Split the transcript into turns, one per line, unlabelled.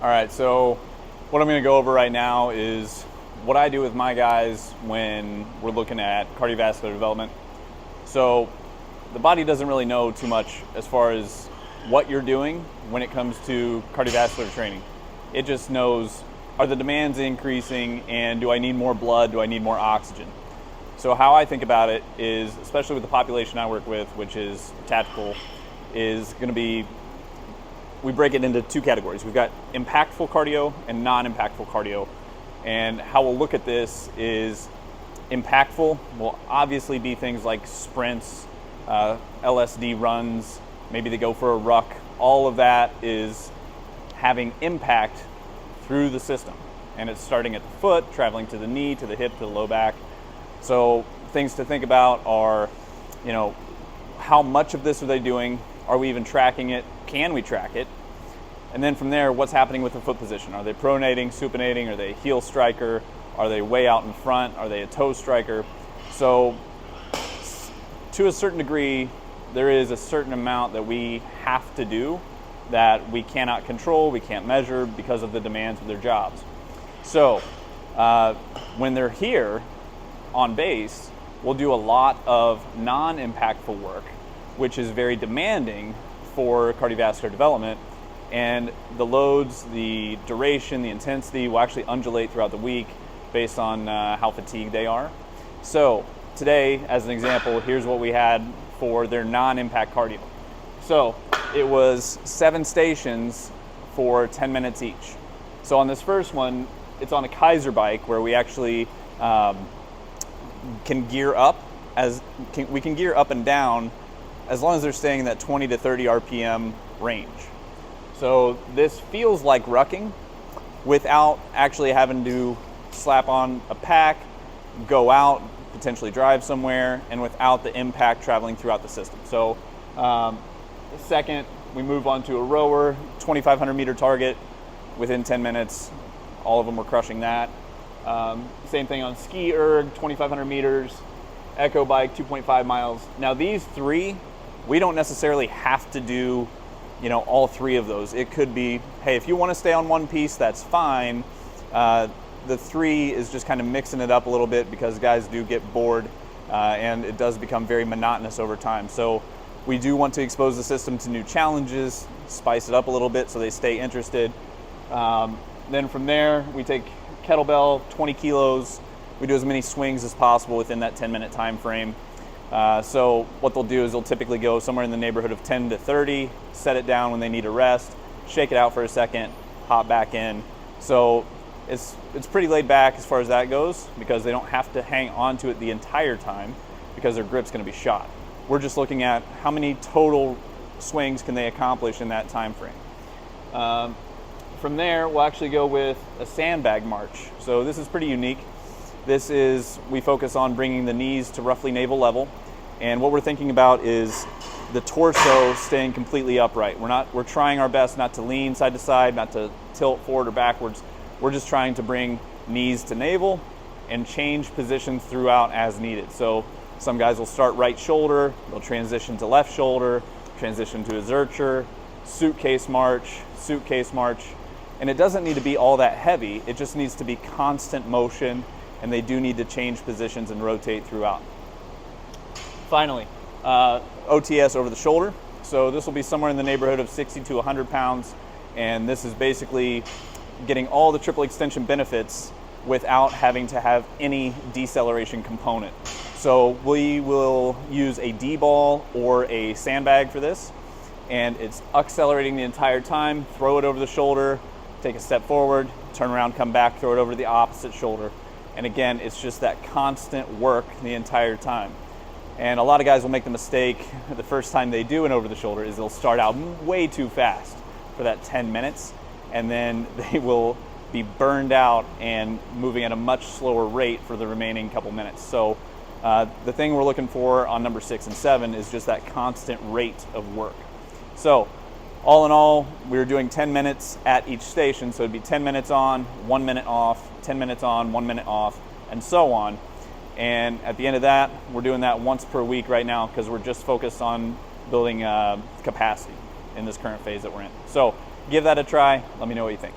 All right, so what I'm going to go over right now is what I do with my guys when we're looking at cardiovascular development. So the body doesn't really know too much as far as what you're doing when it comes to cardiovascular training. It just knows, are the demands increasing, and do I need more blood, do I need more oxygen? So how I think about it is, especially with the population I work with, which is tactical, is going to be, we break it into two categories. We've got impactful cardio and non-impactful cardio. And how we'll look at this is impactful will obviously be things like sprints, LSD runs, maybe they go for a ruck. All of that is having impact through the system. And it's starting at the foot, traveling to the knee, to the hip, to the low back. So things to think about are, how much of this are they doing? Are we even tracking it? Can we track it? And then from there, what's happening with the foot position? Are they pronating, supinating? Are they a heel striker? Are they way out in front? Are they a toe striker? So to a certain degree, there is a certain amount that we have to do that we cannot control, we can't measure because of the demands of their jobs. So when they're here on base, we'll do a lot of non-impactful work, which is very demanding for cardiovascular development. And the loads, the duration, the intensity will actually undulate throughout the week based on how fatigued they are. So today, as an example, here's what we had for their non-impact cardio. So it was 7 stations for 10 minutes each. So on this first one, it's on a Kaiser bike where we actually can gear up, we can gear up and down as long as they're staying in that 20 to 30 RPM range. So this feels like rucking without actually having to slap on a pack, go out, potentially drive somewhere, and without the impact traveling throughout the system. So second, we move on to a rower, 2,500 meter target within 10 minutes. All of them were crushing that. Same thing on ski erg, 2,500 meters, echo bike, 2.5 miles. Now these three, we don't necessarily have to do all 3 of those. It could be, hey, if you want to stay on one piece, that's fine. The 3 is just kind of mixing it up a little bit because guys do get bored and it does become very monotonous over time. So we do want to expose the system to new challenges, spice it up a little bit so they stay interested. Then from there, we take kettlebell, 20 kilos. We do as many swings as possible within that 10-minute time frame. So what they'll do is they'll typically go somewhere in the neighborhood of 10 to 30, set it down when they need a rest, shake it out for a second, hop back in. So it's pretty laid back as far as that goes because they don't have to hang on to it the entire time because their grip's going to be shot. We're just looking at how many total swings can they accomplish in that time frame. From there, we'll actually go with a sandbag march. So this is pretty unique. We focus on bringing the knees to roughly navel level. And what we're thinking about is the torso staying completely upright. We're trying our best not to lean side to side, not to tilt forward or backwards. We're just trying to bring knees to navel and change positions throughout as needed. So some guys will start right shoulder, they'll transition to left shoulder, transition to a Zercher, suitcase march. And it doesn't need to be all that heavy. It just needs to be constant motion, and they do need to change positions and rotate throughout. Finally, OTS over the shoulder. So this will be somewhere in the neighborhood of 60 to 100 pounds, and this is basically getting all the triple extension benefits without having to have any deceleration component. So we will use a D-ball or a sandbag for this, and it's accelerating the entire time. Throw it over the shoulder, take a step forward, turn around, come back, throw it over the opposite shoulder. And again, it's just that constant work the entire time. And a lot of guys will make the mistake the first time they do an over the shoulder is they'll start out way too fast for that 10 minutes, and then they will be burned out and moving at a much slower rate for the remaining couple minutes. So the thing we're looking for on number 6 and 7 is just that constant rate of work. So all in all, we're doing 10 minutes at each station. So it'd be 10 minutes on, 1 minute off, 10 minutes on, 1 minute off, and so on. And at the end of that, we're doing that once per week right now because we're just focused on building capacity in this current phase that we're in. So give that a try. Let me know what you think.